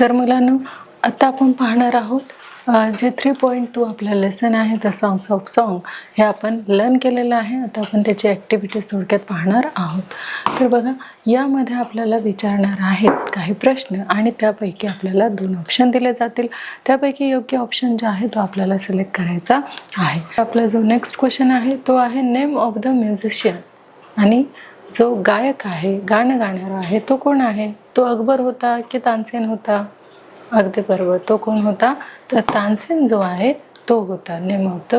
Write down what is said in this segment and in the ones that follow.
तर मुलांनो, आता आपण पाहणार आहोत जे 3.2 आपलं लेसन आहे द सॉंग्स ऑफ सॉन्ग हे आपण लर्न केलेलं आहे. आता आपण त्याची ॲक्टिव्हिटीज थोडक्यात पाहणार आहोत. तर बघा, यामध्ये आपल्याला विचारणार आहेत काही प्रश्न आणि त्यापैकी आपल्याला 2 ऑप्शन दिले जातील. त्यापैकी योग्य ऑप्शन जे आहे तो आपल्याला सिलेक्ट करायचा आहे. आपला जो नेक्स्ट क्वेश्चन आहे तो आहे नेम ऑफ द म्युझिशियन. आणि जो गायक आहे, गाणं गाणारा आहे, तो कोण आहे? तो अकबर होता की तानसेन होता? अगदी बरोबर, तो कोण होता? तर तानसेन जो आहे तो होता. नेम ऑफ द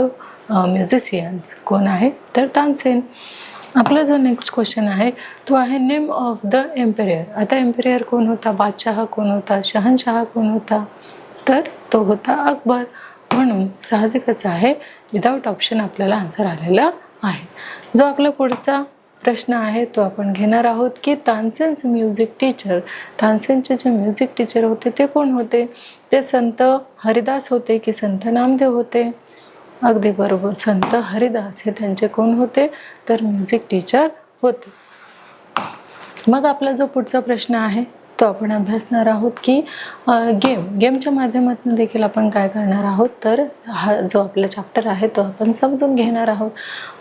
म्युझिशियन्स कोण आहे? तर तानसेन. आपला जो नेक्स्ट क्वेश्चन आहे तो आहे नेम ऑफ द एम्पेरियर. आता एम्पेरियर कोण होता? बादशाह कोण होता? शहनशाह कोण होता? तर तो होता अकबर. म्हणून साहजिकच आहे, विदाऊट ऑप्शन आपल्याला आन्सर आलेला आहे. जो आपला पुढचा प्रश्न आहे तो आपण घेणार आहोत की तानसेन्स म्युझिक टीचर. तानसेनचे जे म्युझिक टीचर होते ते कोण होते? ते संत हरिदास होते की संत नामदेव होते? अगदी बरोबर, संत हरिदास हे त्यांचे कोण होते? तर म्युझिक टीचर होते. मग आपला जो पुढचा प्रश्न आहे तो आपण अभ्यासणार आहोत की गेमच्या माध्यमातून देखील आपण काय करणार आहोत, तर हा जो आपला चॅप्टर आहे तो आपण समजून घेणार आहोत.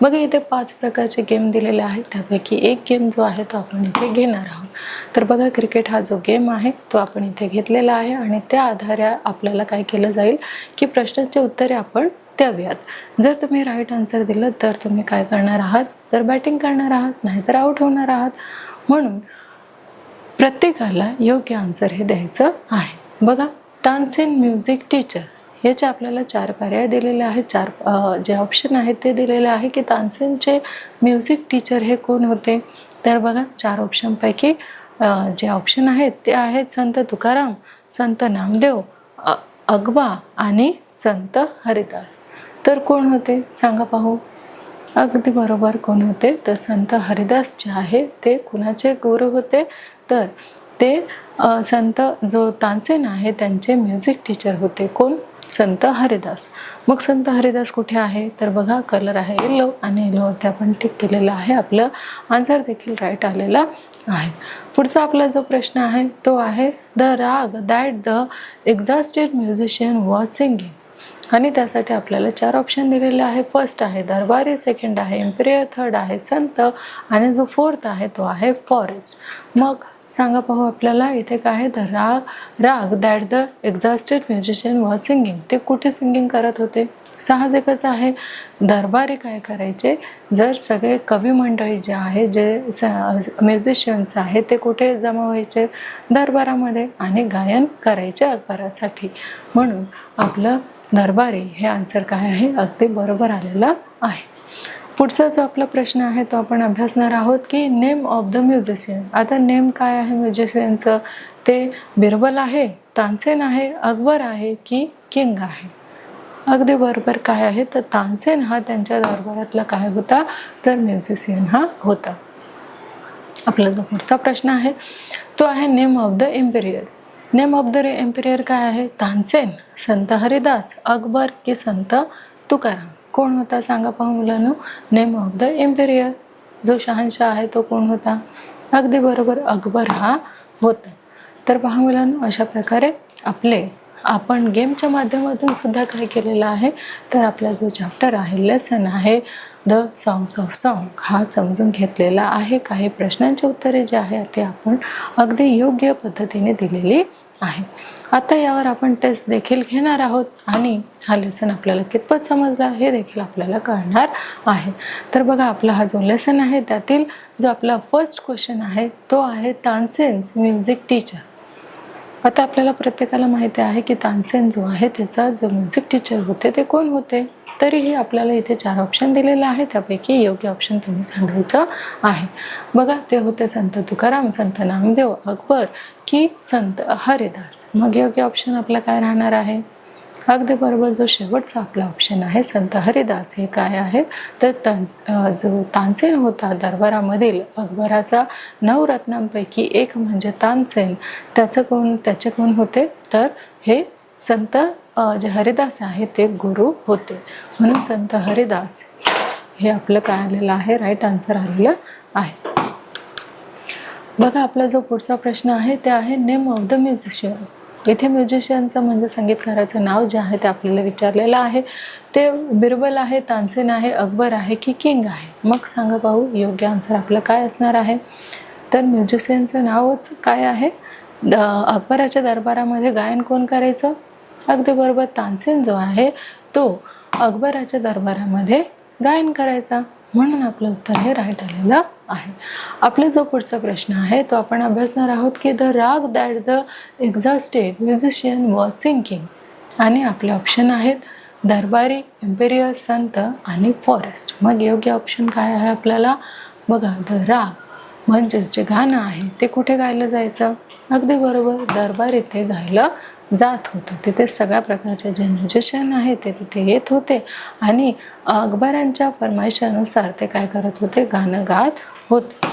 बघा, इथे 5 प्रकारचे गेम दिलेले आहेत. त्यापैकी एक गेम जो आहे तो आपण इथे घेणार आहोत. तर बघा, क्रिकेट हा जो गेम आहे तो आपण इथे घेतलेला आहे आणि त्या आधारे आपल्याला काय केलं जाईल की प्रश्नांची उत्तरे आपण द्याव्यात. जर तुम्ही राईट आन्सर दिलं तर तुम्ही काय करणार आहात, तर बॅटिंग करणार आहात, नाहीतर आऊट होणार आहात. म्हणून प्रत्येकाला योग्य आन्सर हे द्यायचं आहे. बघा, तानसेन म्युझिक टीचर याचे आपल्याला 4 पर्याय दिलेले आहेत. 4 जे ऑप्शन आहेत ते दिलेले आहे की तानसेनचे म्युझिक टीचर हे कोण होते. तर बघा, 4 ऑप्शनपैकी जे ऑप्शन आहेत ते आहेत संत तुकाराम, संत नामदेव, अकबा आणि संत हरिदास. तर कोण होते सांगा पाहू? अगदी बरोबर, कोण होते? तर संत हरिदास जे आहे ते कुणाचे गुरु होते? तर ते संत जो तानसेन आहे त्यांचे म्युझिक टीचर होते. कोण? संत हरिदास. मग संत हरिदास कुठे आहे? तर बघा, कलर आहे येलो आणि येलोवरती आपण टिक केलेलं आहे. आपलं आन्सर देखील राईट आलेला आहे. पुढचा आपला जो प्रश्न आहे तो आहे द राग that the exhausted musician was singing. आणि त्यासाठी आपल्याला 4 ऑप्शन दिलेले आहे. फर्स्ट आहे दरबारी, सेकंड आहे एम्पेरियर, थर्ड आहे संत आणि जो फोर्थ आहे तो आहे फॉरेस्ट. मग सांगा पाहू आपल्याला इथे काय आहे? द राग that the exhausted musician was singing. ते कुठे सिंगिंग करत होते? साहजिकच आहे, दरबारी काय करायचे, जर सगळे कवी मंडळी जे आहे, जे म्युझिशियन्स आहे ते कुठे जमा व्हायचे? दरबारामध्ये आणि गायन करायचे अकबरासाठी. म्हणून आपलं दरबारी हे आन्सर काय आहे? अगदी बरोबर आलेला आहे. पुढचा जो आपला प्रश्न आहे तो आपण अभ्यासणार आहोत की नेम ऑफ द म्युझिशियन. आता नेम काय आहे म्युझिशियनचं? ते बिरबल आहे, तानसेन आहे, अकबर आहे की किंग आहे? अगदी बरोबर, काय आहे? तर तानसेन हा त्यांच्या दरबारातला काय होता? तर म्युझिशियन हा होता. आपला जो पुढचा प्रश्न आहे तो आहे name of the Imperial. Name of the Imperial काय आहे? तानसेन, संत हरिदास, अकबर की संत तुकाराम? कोण होता सांगा पाहू मुलांनो? Name of the Imperial. जो शहानशाह आहे तो कोण होता? अगदी बरोबर, अकबर हा होता. तर पहा मुलांनो, अशा प्रकारे आपण गेमच्या माध्यमातून सुद्धा काय केलेलं आहे, तर आपला जो चॅप्टर आहे, लेसन आहे द सॉंग्स ऑफ सॉन्ग हा समजून घेतलेला आहे. काही प्रश्नांची उत्तरे जे आहे ते आपण अगदी योग्य पद्धतीने दिलेली आहे. आता यावर आपण टेस्ट देखील घेणार आहोत आणि हा लेसन आपल्याला कितपत समजला हे देखील आपल्याला कळणार आहे. तर बघा, आपला हा जो लेसन आहे त्यातील जो आपला फर्स्ट क्वेश्चन आहे तो आहे तानसेन्स म्युझिक टीचर. आता आपल्याला प्रत्येकाला माहिती आहे की तानसेन जो आहे त्याचा जो म्युझिक टीचर होते ते कोण होते. तरीही आपल्याला इथे 4 ऑप्शन दिलेले आहे. त्यापैकी योग्य ऑप्शन तुम्ही सांगायचं आहे. बघा, ते होते संत तुकाराम, संत नामदेव, अकबर की संत हरिदास. मग योग्य ऑप्शन आपला काय राहणार आहे? अगदी बरोबर, जो शेवटचा आपला ऑप्शन आहे संत हरिदास हे काय आहे, तर जो तानसेन होता दरबारामधील अकबराचा 9 रत्नांपैकी एक म्हणजे तानसेन, त्याचे कोण होते? तर हे संत जे हरिदास आहे ते गुरु होते. म्हणून संत हरिदास हे आपलं काय आलेलं आहे? राईट आन्सर आलेलं आहे. बघा, आपला जो पुढचा प्रश्न आहे ते आहे नेम ऑफ द म्युझिशियन. इथे म्युझिशियनचं म्हणजे संगीतकाराचं नाव जे आहे ते आपल्याला विचारलेलं आहे. ते बिरबल आहे, तानसेन आहे, अकबर आहे की किंग आहे? मग सांगा पाहू योग्य आन्सर आपलं काय असणार आहे. तर म्युझिशियनचं नावच काय आहे? अकबराच्या दरबारामध्ये गायन कोण करायचं? अगदी बरोबर, तानसेन जो आहे तो अकबराच्या दरबारामध्ये गायन करायचा, म्हणून आपलं उत्तर हे राईट आलेलं आहे. आपला जो पुढचा प्रश्न आहे तो आपण अभ्यासणार आहोत की द राग that the exhausted musician was singing. आणि आपले ऑप्शन आहेत दरबारी, इम्पेरियल, संत आणि फॉरेस्ट. मग योग्य ऑप्शन काय आहे आपल्याला? बघा, द राग म्हणजेच जे गाणं आहे ते कुठे गायलं जायचं? अगदी बरोबर, दरबार इथे गायलं जात होतं. तिथे सगळ्या प्रकारचे जे म्युझिशियन आहेत ते तिथे येत होते आणि अकबरांच्या फरमाईशानुसार ते काय करत होते? गाणं गात होते.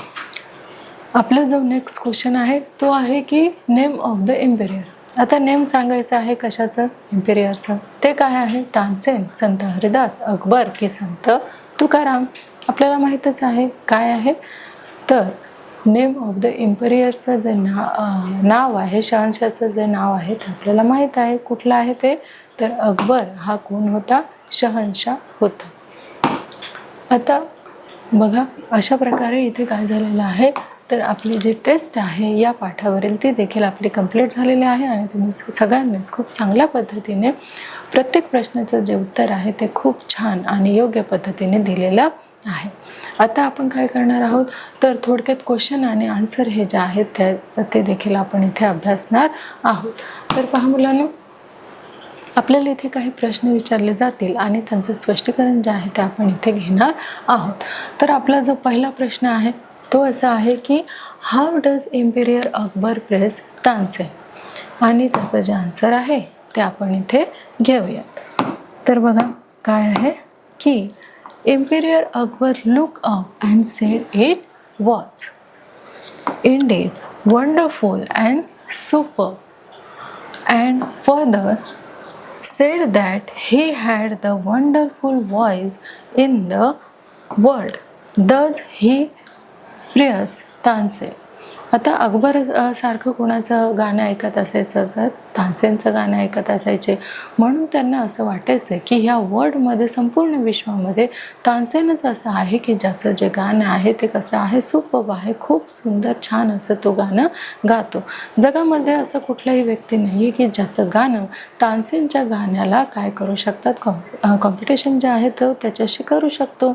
आपला जो नेक्स्ट क्वेश्चन आहे तो आहे की नेम ऑफ द इम्पेरियर. आता नेम सांगायचं आहे कशाचं? इम्पेरियरचं. ते काय आहे? तानसेन, संत हरिदास, अकबर की संत तुकाराम? आपल्याला माहीतच आहे काय आहे. तर नेम ऑफ द इम्पेरियरचं जे नाव आहे, शहनशाहचं जे नाव आहे ते आपल्याला माहीत आहे. कुठलं आहे ते? तर अकबर हा कोण होता? शहनशाह होता. आता बघा, अशा प्रकारे इथे काय झालेलं आहे, तर आपली जी टेस्ट आहे या पाठावरील ती देखील आपली कंप्लीट झालेली आहे आणि तुम्ही सगळ्यांनीच खूप चांगल्या पद्धतीने प्रत्येक प्रश्नाचं जे उत्तर आहे ते खूप छान आणि योग्य पद्धतीने दिलेलं आहे. आता आपण काय करणार आहोत, तर थोडक्यात क्वेश्चन आणि आन्सर हे जे आहेत ते देखील आपण इथे अभ्यासणार आहोत. तर पहा मुलांनो, आपल्याला इथे काही प्रश्न विचारले जातील आणि त्यांचं स्पष्टीकरण जे आहे ते आपण इथे घेणार आहोत. तर आपला जो पहिला प्रश्न आहे तो असा आहे की how does emperor Akbar praise Tansen? आणि त्याचं जे आन्सर आहे ते आपण इथे घेऊयात. तर बघा काय आहे की Imperial Akbar looked up and said it was indeed wonderful and superb, and further said that he had the wonderful voice in the world. Thus he praised Tansen. आता अकबर सारखं कोणाचं गाणं ऐकत असायचं तर तानसेनचं गाणं ऐकत असायचे, म्हणून त्यांना असं वाटायचं की ह्या वर्ल्डमध्ये, संपूर्ण विश्वामध्ये तानसेनच असं आहे की ज्याचं जे गाणं आहे ते कसं आहे? सुपर्ब आहे, खूप सुंदर छान असं तो गाणं गातो. जगामध्ये असं कुठलाही व्यक्ती नाही आहे की ज्याचं गाणं तानसेनच्या गाण्याला काय करू शकतात, कॉम्पिटिशन जे आहे तो त्याच्याशी करू शकतो.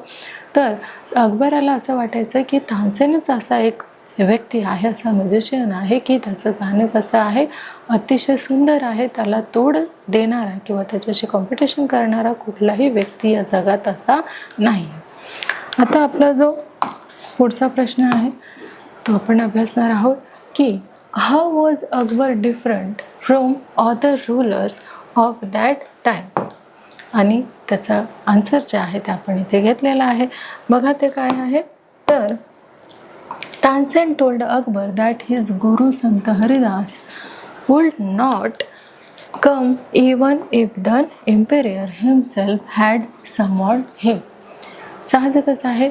तर अकबराला असं वाटायचं की तानसेनच असा एक व्यक्ती आहे, असा म्युझिशियन आहे की त्याचं गाणं कसं आहे? अतिशय सुंदर आहे, त्याला तोड देणारा किंवा त्याच्याशी कॉम्पिटिशन करणारा कुठलाही व्यक्ती या जगात असा नाही. आता आपला जो पुढचा प्रश्न आहे तो आपण अभ्यासणार आहोत की how was Akbar different from other rulers of that time? आणि त्याचा आन्सर जे आहे ते आपण इथे घेतलेला आहे. बघा ते काय आहे. तर Tansen told Akbar that his guru Sant Haridas would not come even if the emperor himself had summoned him. साहजिकच आहे,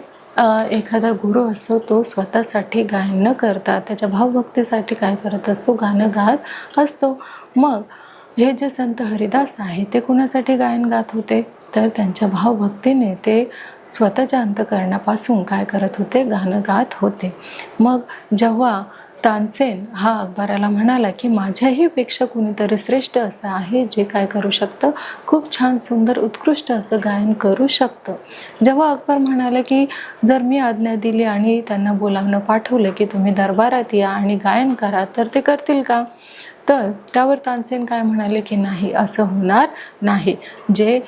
एखादा गुरु असतो तो स्वतःसाठी गायन न करता त्याच्या भावभक्तीसाठी काय करत असतो? गाणं गात असतो. मग हे जे संत हरिदास आहे ते कुणासाठी गायन गात होते? तर त्यांच्या भावभक्तीने ते स्वतःच्या अंतःकरणापासून काय करत होते? गाणं गात होते. मग जेव्हा तानसेन हा अकबराला म्हणाला की माझ्याही पेक्षा कुणीतरी श्रेष्ठ असं आहे जे काय करू शकतं? खूप छान, सुंदर, उत्कृष्ट असं गायन करू शकतं. जेव्हा अकबर म्हणाला की जर मी आज्ञा दिली आणि त्यांना बोलावणं पाठवलं की तुम्ही दरबारात या आणि गायन करा तर ते करतील का? तर त्यावर तानसेन काय म्हणाले की नाही, असं होणार नाही. जे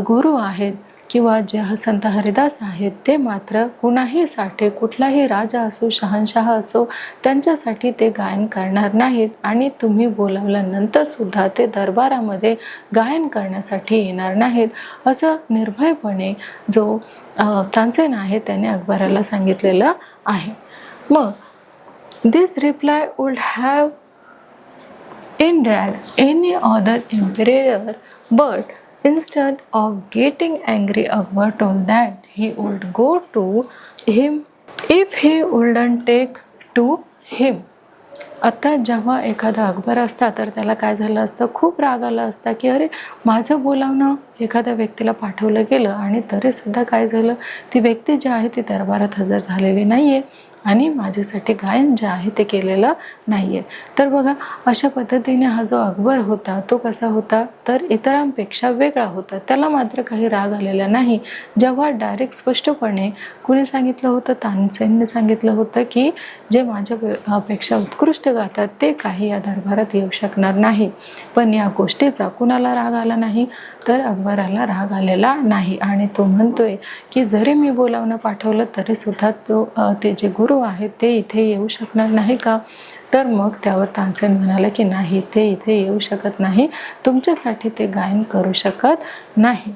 गुरु आहेत किंवा जे संत हरिदास आहेत ते मात्र कुणाहीसाठी, कुठलाही राजा असो, शहानशाह असो, त्यांच्यासाठी ते गायन करणार नाहीत आणि तुम्ही बोलावल्यानंतर सुद्धा ते दरबारामध्ये गायन करण्यासाठी येणार नाहीत, असं निर्भयपणे जो तानसेन आहे त्याने अकबराला सांगितलेलं आहे. मग this reply would have enraged any other emperor, but instead of getting angry, Akbar told that he would go to him if he wouldn't take to him. आता जेव्हा एखादा अकबर असता तर त्याला काय झालं असतं, खूप राग आला असता की अरे माझं बोलावणं एखाद्या व्यक्तीला पाठवलं गेलं आणि तरीसुद्धा काय झालं, ती व्यक्ती जी आहे ती दरबारात हजर झालेली नाही आहे आणि माझ्यासाठी गायन जे आहे ते केलेलं नाही आहे. तर बघा अशा पद्धतीने हा जो अकबर होता तो कसा होता, तर इतरांपेक्षा वेगळा होता. त्याला मात्र काही राग आलेला नाही. जेव्हा डायरेक्ट स्पष्टपणे कुणी सांगितलं होतं, तानसेनने सांगितलं होतं की जे माझ्या पेक्षा उत्कृष्ट गातात ते काही या दरबारात येऊ शकणार नाही. पण या गोष्टीचा कुणाला राग आला नाही, तर अकबराला राग आलेला नाही आणि तो म्हणतोय की जरी मी बोलावणं पाठवलं तरीसुद्धा ते जे गुरु आहेत ते इथे येऊ शकणार नाही का. तर मग त्यावर तानसेन म्हणाला की नाही, ते इथे येऊ शकत नाही, तुमच्यासाठी ते गायन करू शकत नाही.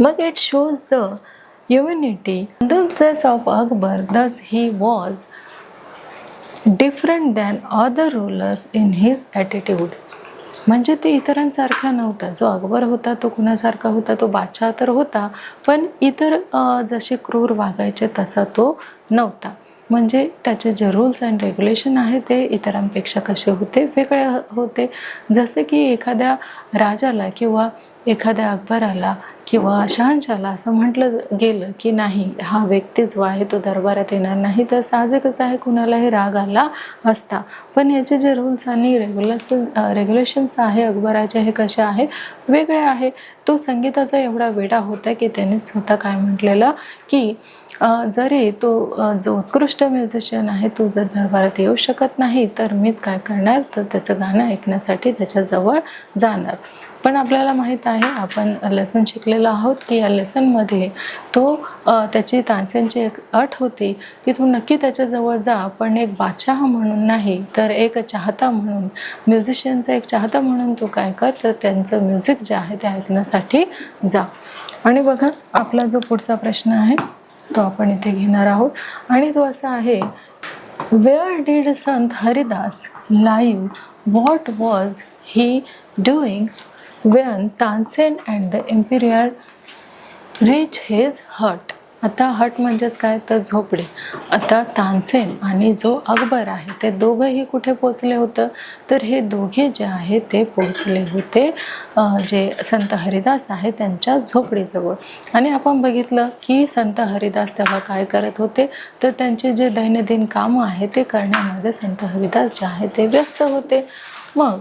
मग it shows the humanity of Akbar, thus he was different than other rulers in his attitude. म्हणजे ते इतरांसारखा नव्हता. जो अकबर होता तो कुणासारखा होता, तो बादशाह तर होता, पण इतर जसे क्रूर वागायचे तसा तो नव्हता. म्हणजे त्याचे जे रूल्स अँड रेग्युलेशन आहे ते इतरांपेक्षा कसे होते, वेगळे होते. जसे की एखाद्या राजाला किंवा एखाद्या अकबराला किंवा शहानशाहला असं म्हटलं गेलं की नाही, हा व्यक्ती जो आहे तो दरबारात येणार नाही, तर साहजिकच आहे कुणालाही राग आला असता. पण याचे जे रूल्स आणि रेग्युलेशन्स आहे अकबराचे हे कसे आहे, वेगळे आहे. तो संगीताचा एवढा वेडा होता की त्याने स्वतः काय म्हटलेलं की जरी तो जो उत्कृष्ट म्युझिशियन आहे तो जर दरबारात येऊ शकत नाही तर मीच काय करणार, तर त्याचं गाणं ऐकण्यासाठी त्याच्याजवळ जाणार. पण आपल्याला माहीत आहे, आपण लेसन शिकलेलो आहोत की या लेसनमध्ये तो त्याची तानसेनची एक अट होती की तू नक्की त्याच्याजवळ जा, पण एक बादशाह म्हणून नाही, तर एक चाहता म्हणून, म्युझिशियनचा एक चाहता म्हणून तू काय कर, तर त्यांचं म्युझिक जे आहे ते ऐकण्यासाठी जा. आणि बघा आपला जो पुढचा प्रश्न आहे तो आपण इथे घेणार आहोत आणि तो असा आहे, where did Sant Haridas live, what was he doing when Tansen and the emperor reach his hut. आता हट म्हणजेच काय, तर झोपडी. आता तानसेन आणि जो अकबर आहे ते दोघंही कुठे पोचले होतं, तर हे दोघे जे आहे ते पोचले होते जे संत हरिदास आहे त्यांच्या झोपडीजवळ. आणि आपण बघितलं की संत हरिदास तेव्हा काय करत होते, तर त्यांचे जे दैनंदिन कामं आहे ते करण्यामध्ये संत हरिदास जे आहे ते व्यस्त होते. मग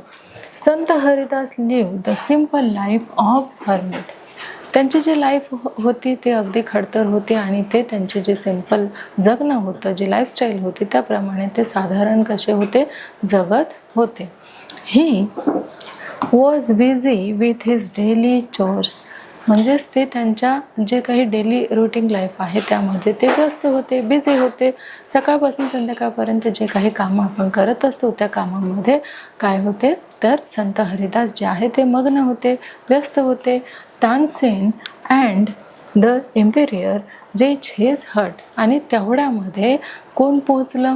Sant Haridas live the simple life of hermit. त्यांची जी लाईफ होती ते अगदी खडतर होती आणि ते त्यांचे जे सिम्पल जगणं होतं, जी लाईफस्टाईल होती त्याप्रमाणे ते साधारण कसे होते, जगत होते. He was busy with his daily chores. म्हणजेच ते त्यांच्या जे काही डेली रुटीन लाईफ आहे त्यामध्ये ते व्यस्त होते, बिझी होते. सकाळपासून संध्याकाळपर्यंत जे काही कामं आपण करत असतो त्या कामामध्ये काय होते, तर संत हरिदास जे आहे ते मग्न होते, व्यस्त होते. Tansen and the emperor reach his hut. आणि तेवढ्यामध्ये कोण पोहोचलं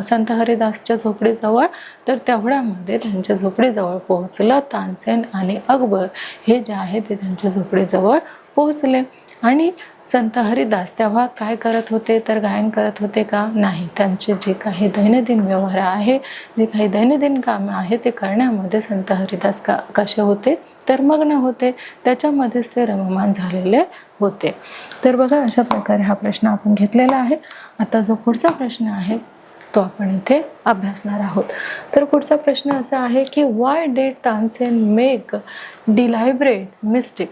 संत हरिदासच्या झोपडीजवळ, तर तेवढ्यामध्ये त्यांच्या झोपडीजवळ पोहोचलं तानसेन आणि अकबर हे जे आहे ते त्यांच्या झोपडीजवळ पोहोचले. आणि संत हरिदास तेव्हा काय करत होते, तर गायन करत होते का, नाही. त्यांचे जे काही दैनंदिन व्यवहार आहे, जे काही दैनंदिन कामं आहे ते करण्यामध्ये संत हरिदास कसे होते, तर मग्न होते, त्याच्यामध्येच ते रममाण झालेले होते. तर बघा अशा प्रकारे हा प्रश्न आपण घेतलेला आहे. आता जो पुढचा प्रश्न आहे तो आपण इथे अभ्यासणार आहोत. तर पुढचा प्रश्न असा आहे की why did Tansen make deliberate mistake.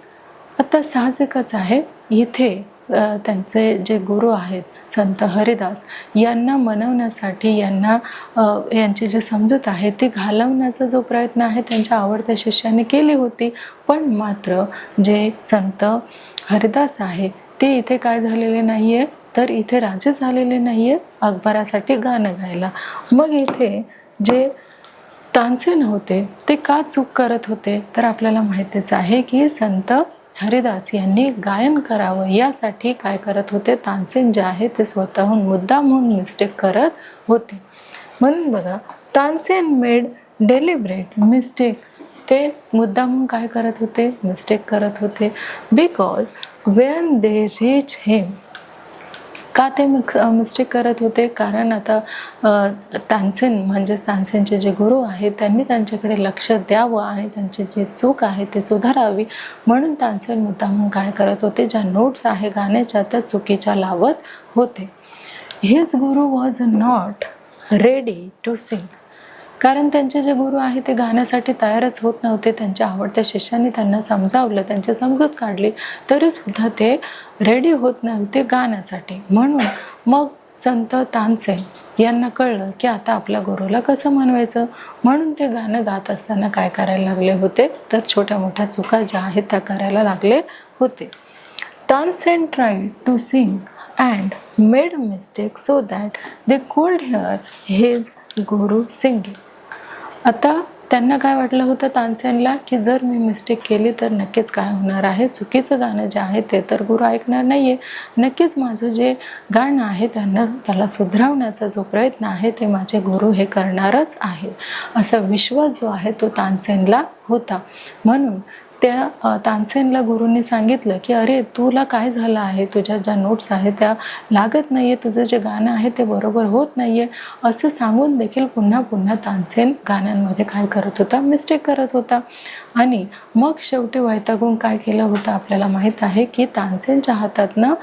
आता साहजिकच आहे, इथे त्यांचे जे गुरु आहेत संत हरिदास यांना मनवण्यासाठी, यांची जी समजूत आहे ती घालवण्याचा जो प्रयत्न आहे त्यांच्या आवडत्या शिष्याने केली होती. पण मात्र जे संत हरिदास आहे ते इथे काय झालेले नाही आहे, तर इथे राजे झालेले नाही आहेत अकबरासाठी गाणं गायला. मग इथे जे तानसेन होते ते का चूक करत होते, तर आपल्याला माहितीच आहे की संत हरिदास यांनी गायन करावं यासाठी काय करत होते, तानसेन जे आहे ते स्वतःहून मुद्दाम म्हणून मिस्टेक करत होते. म्हणून बघा तानसेन मेड डेलिब्रेट मिस्टेक. ते मुद्दाम काय करत होते, मिस्टेक करत होते. बिकॉज वेन दे रीच हिम का ते मिस्टेक करत होते? कारण आता तानसेन म्हणजेच तानसेनचे जे गुरु आहेत त्यांनी त्यांच्याकडे लक्ष द्यावं आणि त्यांची जे चूक आहे ते सुधारावी, म्हणून तानसेन मुद्दामून काय करत होते, ज्या नोट्स आहे गाण्याच्या त्या चुकीच्या लावत होते. His guru was not ready to sing. कारण त्यांचे जे गुरु आहे ते गाण्यासाठी तयारच होत नव्हते. त्यांच्या आवडत्या शिष्यांनी त्यांना समजावलं, त्यांची समजूत काढली, तरीसुद्धा ते रेडी होत नव्हते गाण्यासाठी. म्हणून मग संत तानसेन यांना कळलं की आता आपल्या गुरुला कसं म्हणवायचं. म्हणून ते गाणं गात असताना काय करायला लागले होते, तर छोट्या मोठ्या चुका ज्या आहेत त्या करायला लागले होते. Tansen tried to sing and made a mistake so that they could hear his guru singing. आता त्यांना काय वाटलं होतं तानसेनला, की जर मी मिस्टेक केली तर नक्कीच काय होणार आहे, चुकीचं गाणं जे आहे ते तर गुरु ऐकणार नाही आहे, नक्कीच माझं जे गाणं आहे त्याला सुधारवण्याचा जो प्रयत्न आहे ते माझे गुरु हे करणारच आहे, असा विश्वास जो आहे तो तानसेनला होता. म्हणून त्या तानसेनला गुरूंनी सांगितलं की अरे तुला काय झालं आहे, तुझ्या ज्या नोट्स आहेत त्या लागत नाही आहे, तुझं जे गाणं आहे ते बरोबर होत नाही आहे, असं सांगून देखील पुन्हा पुन्हा तानसेन गाण्यांमध्ये काय करत होता, मिस्टेक करत होता. आणि मग शेवटी वैतागून काय केलं होतं आपल्याला माहीत आहे की तानसेनच्या हातातनं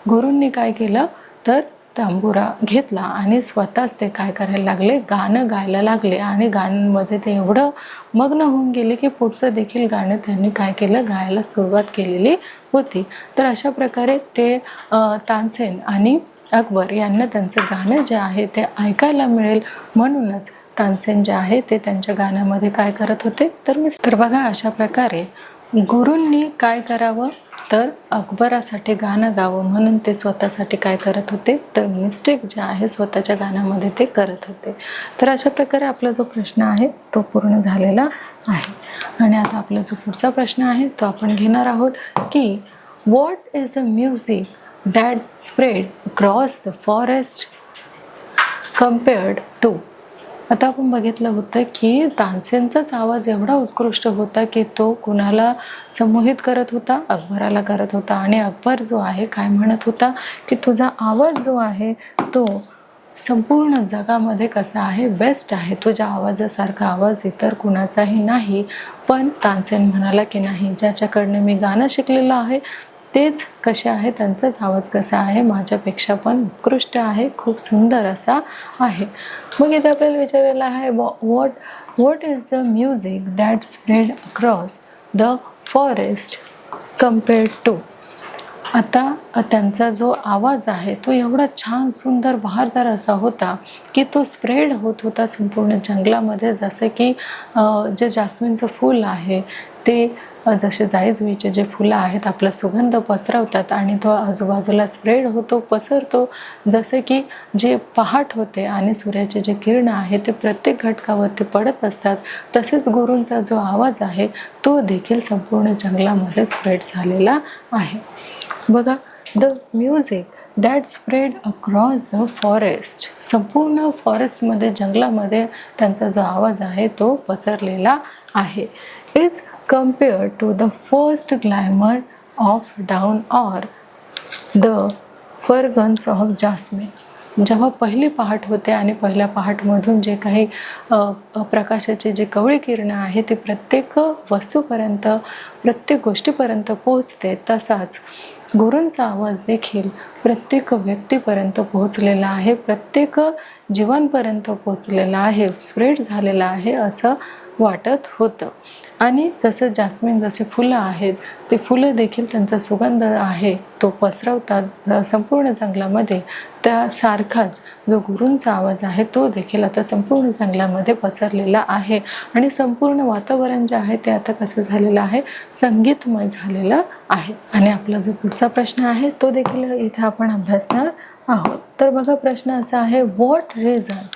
गुरूंनी काय केलं तर तांबुरा घेतला आणि स्वतःच ते काय करायला लागले, गाणं गायला लागले. आणि गाण्यांमध्ये ते एवढं मग्न होऊन गेले की पुढचं देखील गाणं त्यांनी काय केलं, गायला सुरुवात केलेली होती. तर अशा प्रकारे ते तानसेन आणि अकबर यांना त्यांचं गाणं जे आहे ते ऐकायला मिळेल, म्हणूनच तानसेन जे आहे ते त्यांच्या गाण्यामध्ये काय करत होते तर बघा अशा प्रकारे गुरूंनी काय करावं तर अकबरासाठी गाणं गावं, म्हणून ते स्वतःसाठी काय करत होते तर मिस्टेक जे आहे स्वतःच्या गाण्यामध्ये ते करत होते. तर अशा प्रकारे आपला जो प्रश्न आहे तो पूर्ण झालेला आहे. आणि आता आपला जो पुढचा प्रश्न आहे तो आपण घेणार आहोत की what is the music that spread across the forest compared to. आता आपण बघितलं होतं की तानसेनचाच आवाज एवढा उत्कृष्ट होता की तो कुणाला संमोहित करत होता, अकबराला करत होता. आणि अकबर जो आहे काय म्हणत होता की तुझा आवाज जो आहे तो संपूर्ण जगामध्ये कसा आहे, बेस्ट आहे, तुझ्या आवाजासारखा आवाज इतर कुणाचाही नाही. पण तानसेन म्हणाला की नाही, ज्याच्याकडनं मी गाणं शिकलेलं आहे तेच कसे आहे, त्यांचाच आवाज कसा आहे माझ्यापेक्षा पण उत्कृष्ट आहे, खूप सुंदर असा आहे. मग इथे आपल्याला विचारायला आहे what is the music that spread across the forest compared to. आता त्यांचा जो आवाज आहे तो एवढा छान सुंदर बहारदार असा होता की तो स्प्रेड होत होता संपूर्ण जंगलामध्ये, जसं की जे जास्मिनचं फूल आहे ते जसे जाईजुईचे जे फुलं आहेत आपला सुगंध पसरवतात आणि तो आजूबाजूला स्प्रेड होतो, पसरतो, जसे की जे पहाट होते आणि सूर्याचे जे किरण आहे ते प्रत्येक घटकावरती पडत असतात, तसेच गुरूंचा जो आवाज आहे तो देखील संपूर्ण जंगलामध्ये स्प्रेड झालेला आहे. बघा, the music that spread across the forest, संपूर्ण फॉरेस्टमध्ये जंगलामध्ये त्यांचा जो आवाज आहे तो पसरलेला आहे. Is compared to the first glimmer of dawn or the fragrance of jasmine. जेव्हा पहिली पहाट होते आणि पहिल्या पहाटमधून जे काही प्रकाशाचे जे कवळी किरणं आहे ते प्रत्येक वस्तूपर्यंत, प्रत्येक गोष्टीपर्यंत पोहोचते, तसाच गुरूंचा आवाज देखील प्रत्येक व्यक्तीपर्यंत पोहोचलेला आहे, प्रत्येक जीवांपर्यंत पोहोचलेला आहे, स्प्रेड झालेला आहे असं वाटत होतं. आणि जसं जास्मिन जसे फुलं आहेत ते फुलं देखील त्यांचा सुगंध आहे तो पसरवतात संपूर्ण जंगलामध्ये, त्यासारखाच जो गुरूंचा आवाज आहे तो देखील आता संपूर्ण जंगलामध्ये पसरलेला आहे. आणि संपूर्ण वातावरण जे आहे ते आता कसं झालेलं आहे, संगीतमय झालेलं आहे. आणि आपला जो पुढचा प्रश्न आहे तो देखील इथे आपण अभ्यासणार आहोत. तर बघा प्रश्न असा आहे व्हॉट रिझन.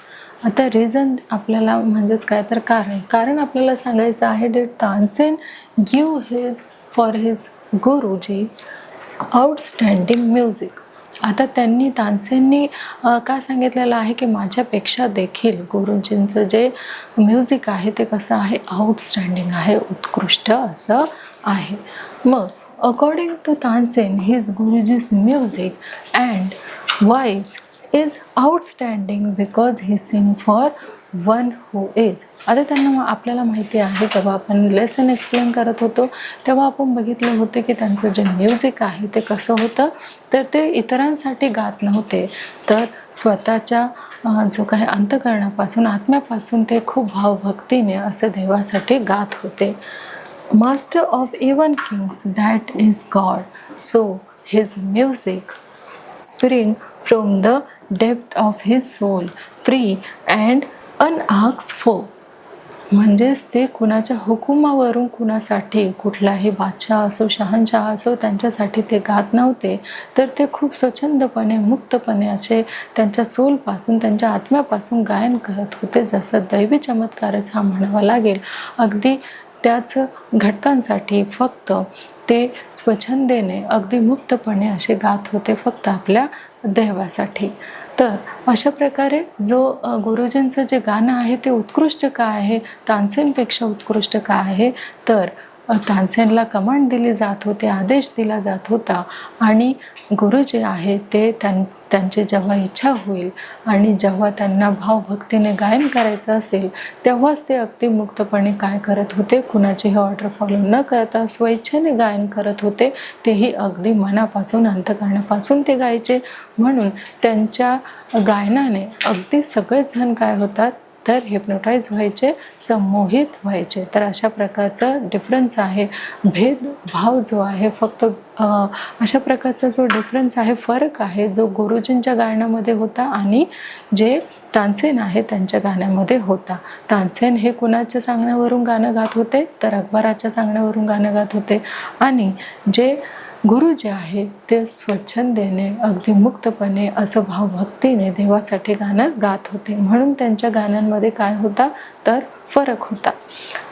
आता रिझन आपल्याला म्हणजेच काय तर कारण आपल्याला सांगायचं आहे that Tansen give for his guruji outstanding music. आता तानसेननी काय सांगितलेलं आहे की माझ्यापेक्षा देखील गुरुजींचं जे म्युझिक आहे ते कसं आहे, आउटस्टँडिंग आहे, उत्कृष्ट असं आहे. मग According to Tansen, his Guruji's music and voice is outstanding because he sing for one who is. आता त्यांना आपल्याला माहिती आहे, जेव्हा आपण लेसन एक्सप्लेन करत होतो तेव्हा आपण बघितलं होतं की त्यांचं जे म्युझिक आहे ते कसं होतं, तर ते इतरांसाठी गात नव्हते, तर स्वतःच्या जो काही अंतःकरणापासून आत्म्यापासून ते खूप भावभक्तीने असं देवासाठी गात होते. Master of even kings, that is God. So his music spring from the depth of his soul, free and unasked for. म्हणजेच ते कुणाच्या हुकुमावरून कुणासाठी, कुठलाही बादशाह असो, शहानशाह असो, त्यांच्यासाठी ते गात नव्हते, तर ते खूप स्वच्छंदपणे, मुक्तपणे असे त्यांच्या सोलपासून, त्यांच्या आत्म्यापासून गायन करत होते. जसं दैवी चमत्कारच हा म्हणावा लागेल. अगदी त्याच घटकांसाठी फक्त ते स्वच्छंदेने, अगदी मुक्तपणे असे गात होते, फक्त आपल्या देवासाठी. तर अशा प्रकारे जो गुरुजींचं जे गाणं आहे ते उत्कृष्ट का आहे, तानसेनपेक्षा उत्कृष्ट का आहे, तर तानसेनला कमांड दिली जात होते, आदेश दिला जात होता, आणि गुरु जे आहे ते त्यांची जेव्हा इच्छा होईल आणि जेव्हा त्यांना भावभक्तीने गायन करायचं असेल तेव्हाच ते अगदी मुक्तपणे काय करत होते, कुणाचीही ऑर्डर फॉलो न करता स्वइच्छेने गायन करत होते, तेही अगदी मनापासून, अंतःकरणापासून ते गायचे. म्हणून त्यांच्या गायनाने अगदी सगळेच जण काय होतात, तर हिप्नोटाईज व्हायचे, संमोहित व्हायचे. तर अशा प्रकारचं डिफरन्स आहे, भेदभाव जो आहे, फक्त अशा प्रकारचा जो डिफरन्स आहे, फरक आहे, जो गुरुजींच्या गायनामध्ये होता आणि जे तानसेन आहे त्यांच्या गाण्यामध्ये होता. तानसेन हे कुणाच्या सांगण्यावरून गाणं गात होते, तर अकबराच्या सांगण्यावरून गाणं गात होते, आणि जे गुरु जे आहे ते स्वच्छंदेने, अगदी मुक्तपणे, असं भावभक्तीने देवासाठी गाणं गात होते. म्हणून त्यांच्या गाण्यांमध्ये काय होता, तर फरक होता.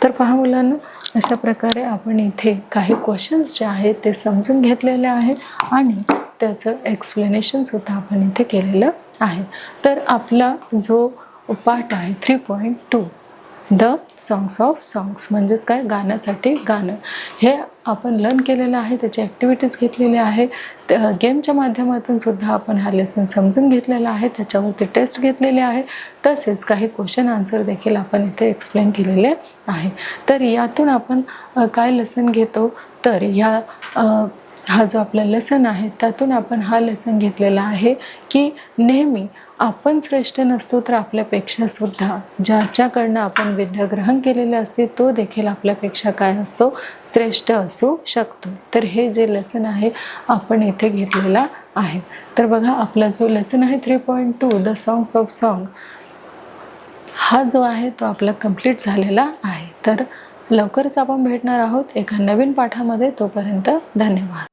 तर पहा मुलांना, अशा प्रकारे आपण इथे काही क्वेश्चन्स जे आहेत ते समजून घेतलेले आहे आणि त्याचं एक्सप्लेनेशनसुद्धा आपण इथे केलेलं आहे. तर आपला जो पाठ आहे 3.2 द सॉंग्स ऑफ सॉंग्स, म्हणजेच काय, गाण्यासाठी गाणं, हे आपण लर्न केलेलं आहे, त्याची ॲक्टिव्हिटीज घेतलेली आहे. गेमच्या माध्यमातून सुद्धा आपण हा लेसन समजून घेतलेला आहे, त्याच्यावरती टेस्ट घेतलेले आहे, तसेच काही क्वेश्चन आन्सर देखील आपण इथे एक्सप्लेन केलेले आहे. तर यातून आपण काय लेसन घेतो, तर हा जो आपला लेसन आहे त्यातून आपण हा लेसन घेतलेला आहे की नेहमी आपण श्रेष्ठ नसतो, तर आपल्यापेक्षा सुद्धा ज्याच्याकडनं आपण विद्या ग्रहण केलेले असते तो देखील आपल्यापेक्षा काय असतो, श्रेष्ठ असू शकतो. तर हे जे लेसन आहे आपण इथे घेतलेला आहे. तर बघा, आपला जो लेसन आहे 3.2 द सॉंग्स ऑफ सॉंग, हा जो आहे तो आपला कंप्लीट झालेला आहे. तर लवकरच आपण भेटणार आहोत एका नवीन पाठामध्ये. तोपर्यंत धन्यवाद.